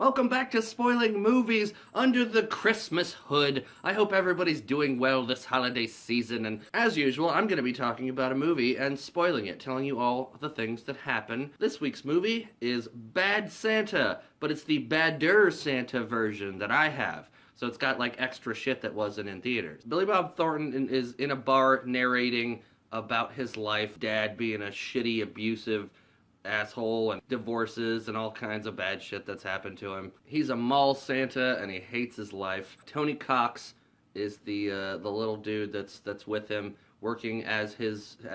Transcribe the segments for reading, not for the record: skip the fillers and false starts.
Welcome back to Spoiling Movies Under the Christmas Hood. I hope everybody's doing well this holiday season, and as usual, I'm going to be talking about a movie and spoiling it, telling you all the things that happen. This week's movie is Bad Santa, but it's the Badder Santa version that I have. So it's got like extra shit that wasn't in theaters. Billy Bob Thornton is in a bar narrating about his life, dad being a shitty, abusive asshole and divorces and all kinds of bad shit that's happened to him. He's a mall Santa and he hates his life. Tony Cox is the little dude that's with him, working as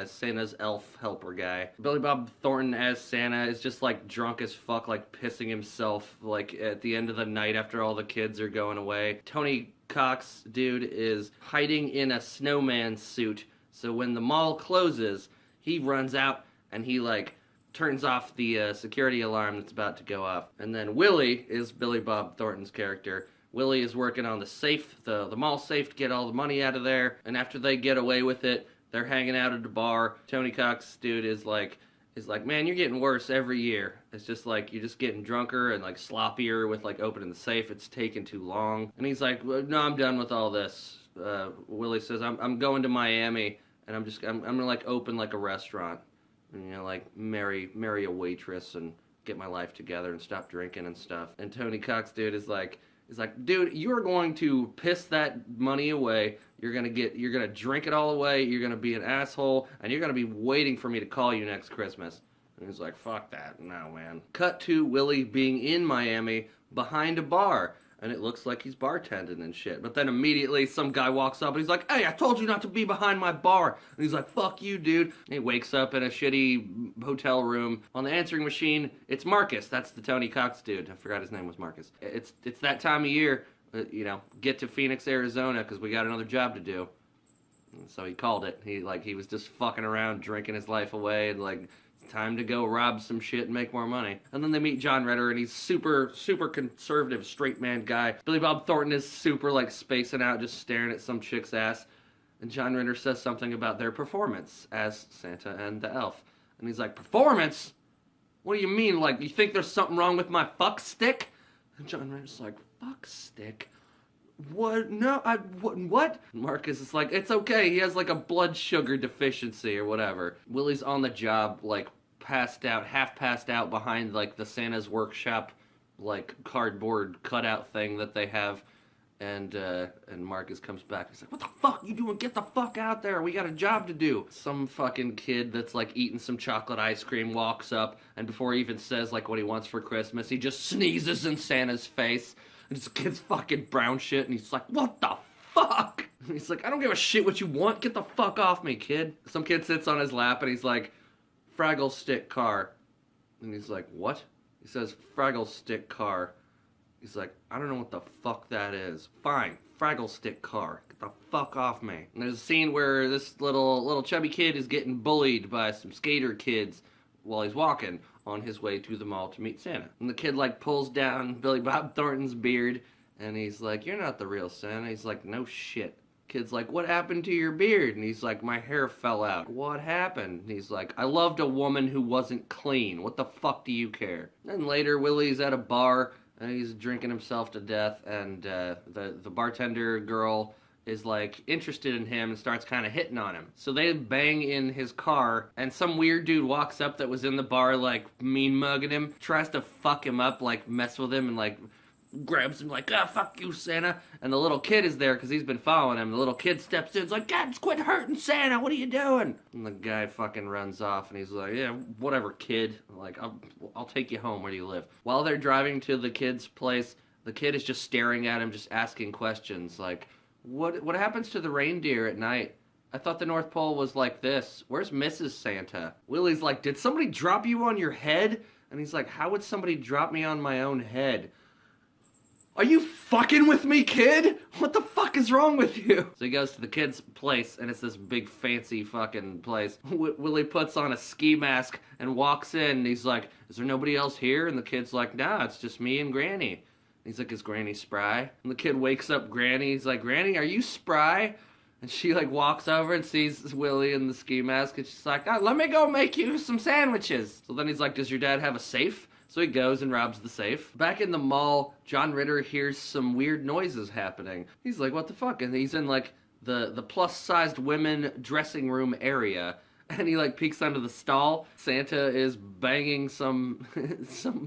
Santa's elf helper guy. Billy Bob Thornton as Santa is just like drunk as fuck, like pissing himself like at the end of the night after all the kids are going away. Tony Cox dude is hiding in a snowman suit, so when the mall closes, he runs out and he like turns off the security alarm that's about to go off. And then Willie is Billy Bob Thornton's character. Willie is working on the safe, the mall safe, to get all the money out of there. And after they get away with it, they're hanging out at the bar. Tony Cox dude is like, man, you're getting worse every year. It's just like, you're just getting drunker and like sloppier with like opening the safe. It's taking too long. And he's like, well, no, I'm done with all this. Willie says, I'm going to Miami and I'm gonna like open like a restaurant. And, you know, like marry a waitress and get my life together and stop drinking and stuff. And Tony Cox dude is like, dude, you are going to piss that money away. You're gonna drink it all away. You're gonna be an asshole, and you're gonna be waiting for me to call you next Christmas. And he's like, fuck that, no man. Cut to Willie being in Miami behind a bar. And it looks like he's bartending and shit. But then immediately some guy walks up and he's like, hey, I told you not to be behind my bar. And he's like, fuck you, dude. And he wakes up in a shitty hotel room. On the answering machine, it's Marcus. That's the Tony Cox dude. I forgot his name was Marcus. It's that time of year, get to Phoenix, Arizona, because we got another job to do. And so he called it. He was just fucking around, drinking his life away, and like, time to go rob some shit and make more money. And then they meet John Ritter, and he's super conservative, straight man guy. Billy Bob Thornton is super like spacing out, just staring at some chick's ass. And John Ritter says something about their performance as Santa and the elf. And he's like, performance? What do you mean? Like, you think there's something wrong with my fuck stick? And John Ritter's like, fuck stick? What? No, what? Marcus is like, it's okay, he has like a blood sugar deficiency or whatever. Willie's on the job, like, half passed out behind like the Santa's workshop, like cardboard cutout thing that they have. And Marcus comes back. He's like, what the fuck you doing? Get the fuck out there. We got a job to do. Some fucking kid that's like eating some chocolate ice cream walks up, and before he even says like what he wants for Christmas, he just sneezes in Santa's face. And this kid's fucking brown shit, and he's like, what the fuck? And he's like, I don't give a shit what you want. Get the fuck off me, kid. Some kid sits on his lap, and he's like, Fraggle stick car. And he's like, what? He says, Fraggle stick car. He's like, I don't know what the fuck that is. Fine, Fraggle stick car. Get the fuck off me. And there's a scene where this little chubby kid is getting bullied by some skater kids while he's walking on his way to the mall to meet Santa. And the kid like pulls down Billy Bob Thornton's beard, and he's like, you're not the real Santa. He's like, no shit. Kid's like, what happened to your beard? And he's like, my hair fell out. What happened? And he's like, I loved a woman who wasn't clean. What the fuck do you care? Then later, Willie's at a bar, and he's drinking himself to death, and the bartender girl is like interested in him and starts kind of hitting on him. So they bang in his car, and some weird dude walks up that was in the bar like mean mugging him, tries to fuck him up, like mess with him, and like grabs him like, fuck you, Santa. And the little kid is there because he's been following him. The little kid steps in, it's like, God, quit hurting Santa, what are you doing? And the guy fucking runs off, and he's like, yeah, whatever, kid. Like, I'll take you home. Where do you live? While they're driving to the kid's place, the kid is just staring at him, just asking questions like, what happens to the reindeer at night? I thought the North Pole was like this. Where's Mrs. Santa? Willie's like, did somebody drop you on your head? And he's like, how would somebody drop me on my own head? Are you fucking with me, kid? What the fuck is wrong with you? So he goes to the kid's place, and it's this big fancy fucking place. Willie puts on a ski mask and walks in, and he's like, is there nobody else here? And the kid's like, nah, it's just me and Granny. He's like, is Granny spry? And the kid wakes up Granny. He's like, Granny, are you spry? And she like walks over and sees Willie in the ski mask, and she's like, let me go make you some sandwiches. So then he's like, does your dad have a safe? So he goes and robs the safe. Back in the mall, John Ritter hears some weird noises happening. He's like, what the fuck? And he's in like the plus-sized women dressing room area. And he like peeks under the stall. Santa is banging some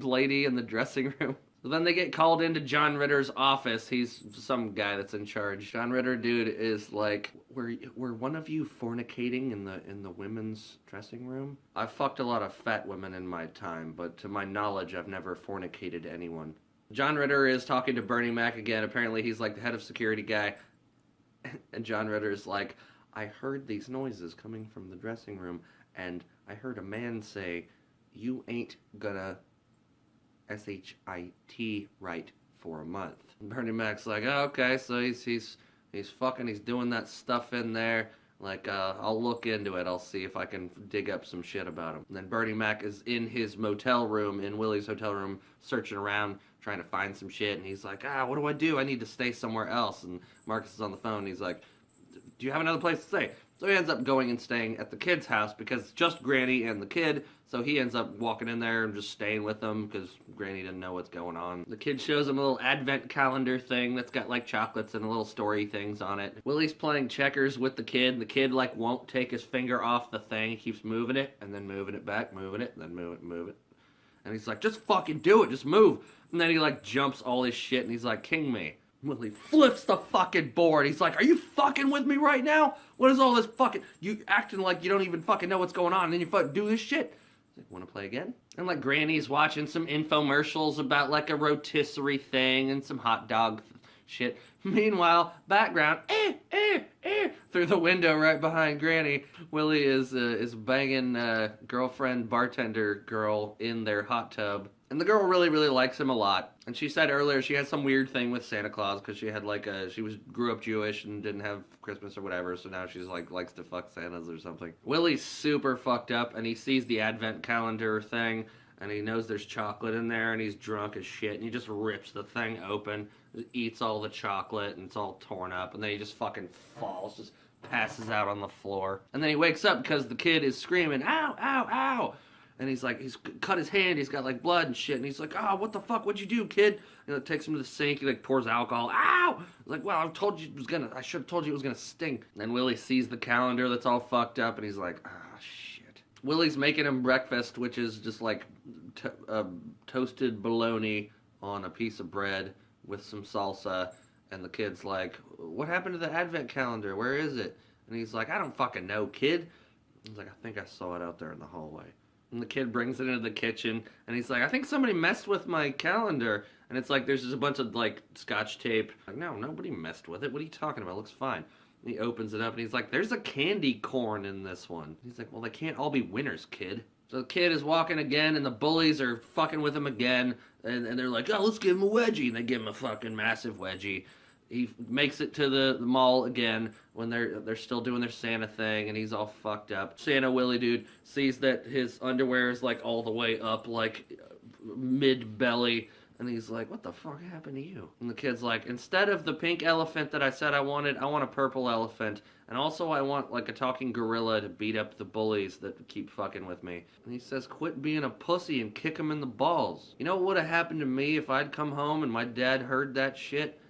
lady in the dressing room. So then they get called into John Ritter's office. He's some guy that's in charge. John Ritter, dude, is like, were one of you fornicating in the women's dressing room? I've fucked a lot of fat women in my time, but to my knowledge, I've never fornicated anyone. John Ritter is talking to Bernie Mac again. Apparently, he's like the head of security guy. And John Ritter's like, I heard these noises coming from the dressing room, and I heard a man say, you ain't gonna SHIT right for a month. And Bernie Mac's like, oh, okay, so he's fucking, he's doing that stuff in there. Like, I'll look into it. I'll see if I can dig up some shit about him. And then Bernie Mac is in his motel room, in Willie's hotel room, searching around, trying to find some shit. And he's like, what do? I need to stay somewhere else. And Marcus is on the phone. And he's like, do you have another place to stay? So he ends up going and staying at the kid's house because it's just Granny and the kid. So he ends up walking in there and just staying with them because Granny didn't know what's going on. The kid shows him a little advent calendar thing that's got like chocolates and little story things on it. Willie's playing checkers with the kid. And the kid like won't take his finger off the thing. He keeps moving it and then moving it back, moving it, and then move it. And he's like, just fucking do it, just move. And then he like jumps all his shit and he's like, king me. Willie flips the fucking board. He's like, are you fucking with me right now? What is all this fucking... You acting like you don't even fucking know what's going on, and then you fucking do this shit. He's like, want to play again? And like Granny's watching some infomercials about like a rotisserie thing and some hot dog shit. Meanwhile, background, through the window right behind Granny, Willie is banging girlfriend bartender girl in their hot tub. And the girl really, really likes him a lot. And she said earlier she had some weird thing with Santa Claus because she had like grew up Jewish and didn't have Christmas or whatever. So now she's like likes to fuck Santas or something. Willie's super fucked up and he sees the advent calendar thing and he knows there's chocolate in there and he's drunk as shit and he just rips the thing open, eats all the chocolate and it's all torn up and then he just fucking falls, just passes out on the floor. And then he wakes up because the kid is screaming, ow, ow, ow. And he's like, he's cut his hand, he's got like blood and shit, and he's like, oh, what the fuck, what'd you do, kid? And it takes him to the sink, he like pours alcohol, ow! He's like, well, I should have told you it was gonna sting. And then Willie sees the calendar that's all fucked up, and he's like, shit. Willie's making him breakfast, which is just like toasted bologna on a piece of bread with some salsa, and the kid's like, what happened to the advent calendar, where is it? And he's like, I don't fucking know, kid. He's like, I think I saw it out there in the hallway. And the kid brings it into the kitchen, and he's like, I think somebody messed with my calendar. And it's like, there's just a bunch of, like, scotch tape. Like, no, nobody messed with it. What are you talking about? It looks fine. And he opens it up, and he's like, there's a candy corn in this one. He's like, well, they can't all be winners, kid. So the kid is walking again, and the bullies are fucking with him again. And they're like, oh, let's give him a wedgie. And they give him a fucking massive wedgie. He makes it to the mall again when they're still doing their Santa thing, and he's all fucked up. Santa Willie dude sees that his underwear is like all the way up, like mid-belly, and he's like, what the fuck happened to you? And the kid's like, instead of the pink elephant that I said I wanted, I want a purple elephant. And also I want like a talking gorilla to beat up the bullies that keep fucking with me. And he says, quit being a pussy and kick him in the balls. You know what would have happened to me if I'd come home and my dad heard that shit?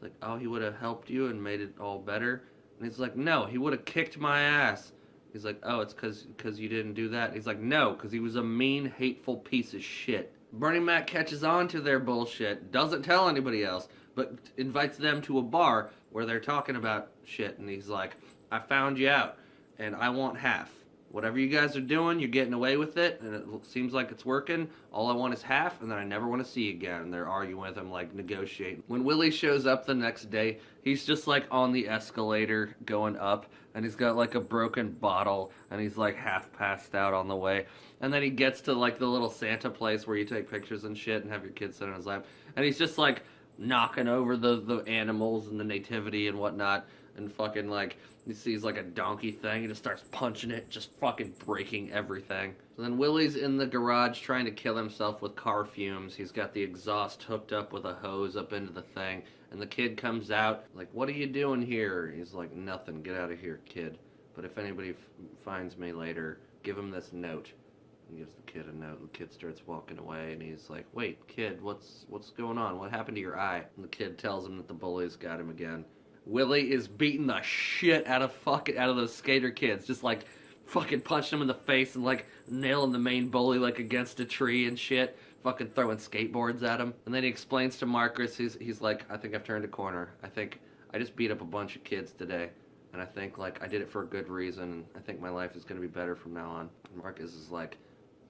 Like, oh, he would have helped you and made it all better? And he's like, no, he would have kicked my ass. He's like, oh, it's because you didn't do that? He's like, no, because he was a mean, hateful piece of shit. Bernie Mac catches on to their bullshit, doesn't tell anybody else, but invites them to a bar where they're talking about shit. And he's like, I found you out, and I want half. Whatever you guys are doing, you're getting away with it, and it seems like it's working. All I want is half, and then I never want to see you again. And they're arguing with him, like, negotiating. When Willie shows up the next day, he's just, like, on the escalator going up, and he's got, like, a broken bottle, and he's, like, half passed out on the way. And then he gets to, like, the little Santa place where you take pictures and shit and have your kid sit on his lap. And he's just, like, knocking over the animals and the nativity and whatnot, and fucking, like, he sees like a donkey thing and just starts punching it, just fucking breaking everything. So then Willie's in the garage trying to kill himself with car fumes. He's got the exhaust hooked up with a hose up into the thing. And the kid comes out, like, what are you doing here? He's like, nothing, get out of here, kid. But if anybody finds me later, give him this note. He gives the kid a note, and the kid starts walking away, and he's like, wait, kid, what's going on? What happened to your eye? And the kid tells him that the bullies got him again. Willie is beating the shit out of those skater kids, just like fucking punching them in the face and like nailing the main bully like against a tree and shit, fucking throwing skateboards at him. And then he explains to Marcus, he's like, I think I've turned a corner. I think I just beat up a bunch of kids today, and I think like I did it for a good reason, and I think my life is going to be better from now on. And Marcus is like,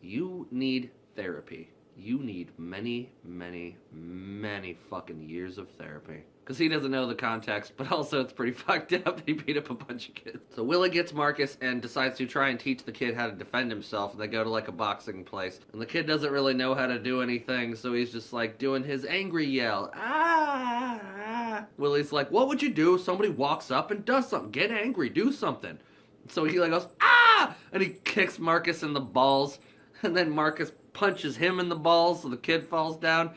you need therapy. You need many, many, many fucking years of therapy. Because he doesn't know the context, but also it's pretty fucked up that he beat up a bunch of kids. So Willie gets Marcus and decides to try and teach the kid how to defend himself. And they go to like a boxing place. And the kid doesn't really know how to do anything, so he's just like doing his angry yell. Ah, ah. Willie's like, what would you do if somebody walks up and does something? Get angry, do something. So he like goes, ah! And he kicks Marcus in the balls. And then Marcus punches him in the balls, so the kid falls down.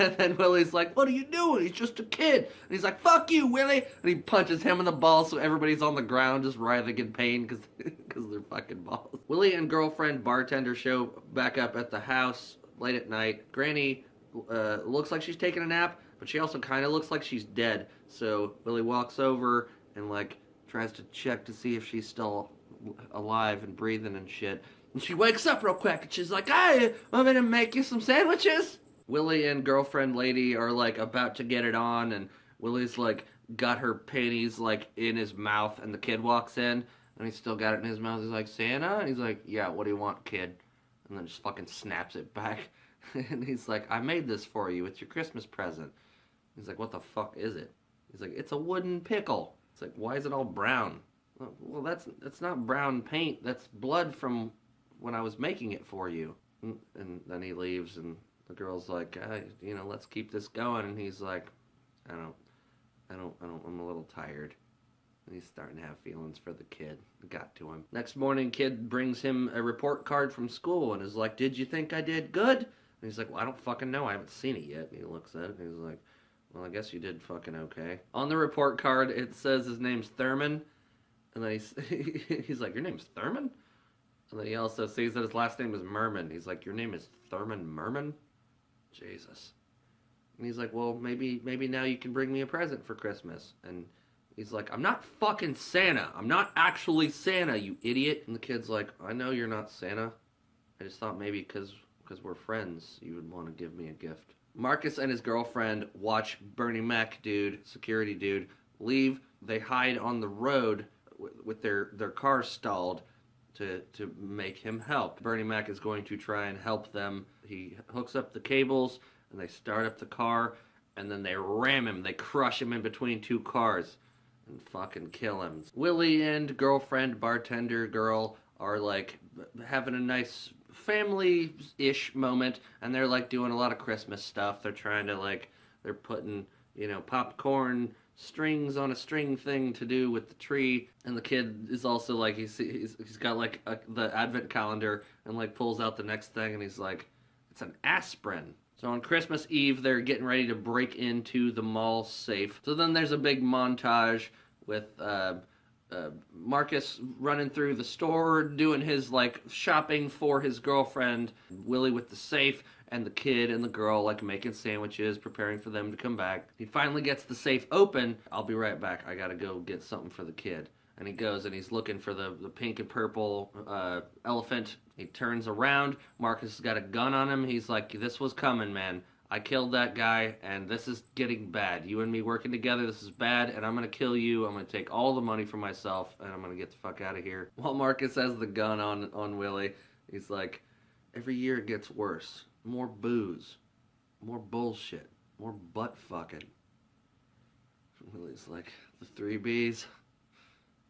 And then Willie's like, what are you doing? He's just a kid. And he's like, fuck you, Willie. And he punches him in the balls, so everybody's on the ground just writhing in pain because they're fucking balls. Willie and girlfriend bartender show back up at the house late at night. Granny looks like she's taking a nap, but she also kind of looks like she's dead. So Willie walks over and like tries to check to see if she's still alive and breathing and shit. And she wakes up real quick, and she's like, hey, want me to make you some sandwiches? Willie and girlfriend lady are, like, about to get it on, and Willie's, like, got her panties, like, in his mouth, and the kid walks in, and he's still got it in his mouth. He's like, Santa? And he's like, yeah, what do you want, kid? And then just fucking snaps it back. And he's like, I made this for you. It's your Christmas present. He's like, what the fuck is it? He's like, it's a wooden pickle. It's like, why is it all brown? Well, that's not brown paint. That's blood from when I was making it for you. And then he leaves, and the girl's like, let's keep this going. And he's like, I'm a little tired. And he's starting to have feelings for the kid. It got to him. Next morning, kid brings him a report card from school and is like, did you think I did good? And he's like, well, I don't fucking know. I haven't seen it yet. And he looks at it and he's like, well, I guess you did fucking okay. On the report card, it says his name's Thurman. And then he's like, your name's Thurman? And then he also sees that his last name is Merman. He's like, your name is Thurman Merman? Jesus. And he's like, well, maybe now you can bring me a present for Christmas. And he's like, I'm not fucking Santa. I'm not actually Santa, you idiot. And the kid's like, I know you're not Santa. I just thought maybe because we're friends, you would want to give me a gift. Marcus and his girlfriend watch Bernie Mac security dude, leave. They hide on the road with their car stalled to make him help. Bernie Mac is going to try and help them. He hooks up the cables, and they start up the car, and then they ram him. They crush him in between two cars and fucking kill him. Willie and girlfriend, bartender girl, are like having a nice family-ish moment, and they're like doing a lot of Christmas stuff. They're trying to they're putting, popcorn strings on a string thing to do with the tree, and the kid is also like he's got like the advent calendar and like pulls out the next thing, and he's like, it's an aspirin. So on Christmas Eve, they're getting ready to break into the mall safe. So then there's a big montage with Marcus running through the store, doing his like shopping for his girlfriend, Willie with the safe, and the kid and the girl like making sandwiches, preparing for them to come back. He finally gets the safe open. I'll be right back. I gotta go get something for the kid. And he goes and he's looking for the pink and purple elephant. He turns around. Marcus has got a gun on him. He's like, this was coming, man. I killed that guy, and this is getting bad. You and me working together, this is bad, and I'm going to kill you. I'm going to take all the money for myself, and I'm going to get the fuck out of here. While Marcus has the gun on Willie, he's like, every year it gets worse. More booze. More bullshit. More butt fucking. Willie's like, the 3 Bs.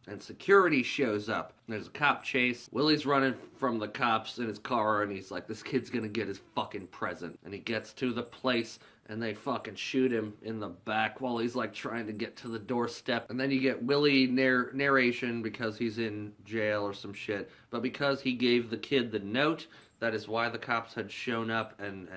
And security shows up. There's a cop chase. Willie's running from the cops in his car, and he's like, this kid's gonna get his fucking present. And he gets to the place, and they fucking shoot him in the back while he's like trying to get to the doorstep. And then you get Willie narration because he's in jail or some shit. But because he gave the kid the note, that is why the cops had shown up, and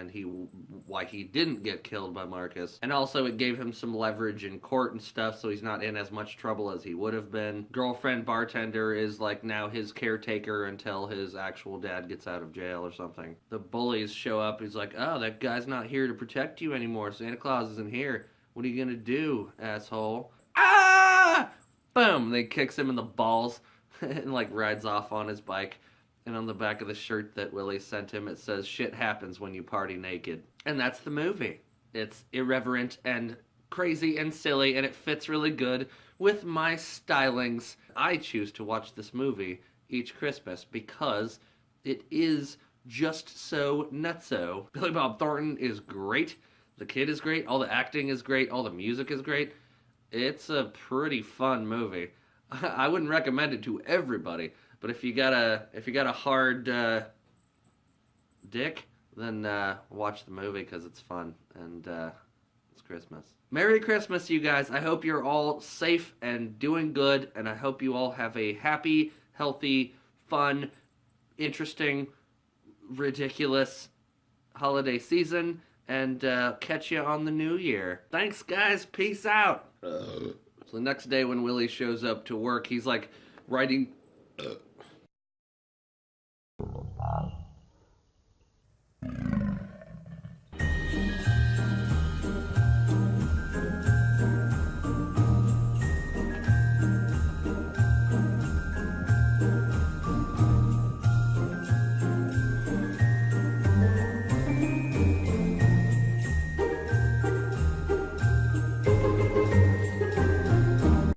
why he didn't get killed by Marcus. And also it gave him some leverage in court and stuff, so he's not in as much trouble as he would have been. Girlfriend bartender is like now his caretaker until his actual dad gets out of jail or something. The bullies show up. He's like, oh, that guy's not here to protect you anymore. Santa Claus isn't here. What are you gonna do, asshole? Ah! Boom! They kicks him in the balls and like rides off on his bike. And on the back of the shirt that Willie sent him, it says, shit happens when you party naked. And that's the movie. It's irreverent and crazy and silly, and it fits really good with my stylings. I choose to watch this movie each Christmas because it is just so nutso. Billy Bob Thornton is great. The kid is great. All the acting is great. All the music is great. It's a pretty fun movie. I wouldn't recommend it to everybody. But if you got a hard dick, then watch the movie because it's fun and it's Christmas. Merry Christmas, you guys. I hope you're all safe and doing good, and I hope you all have a happy, healthy, fun, interesting, ridiculous holiday season, and catch you on the new year. Thanks, guys. Peace out. So the next day when Willie shows up to work, he's like writing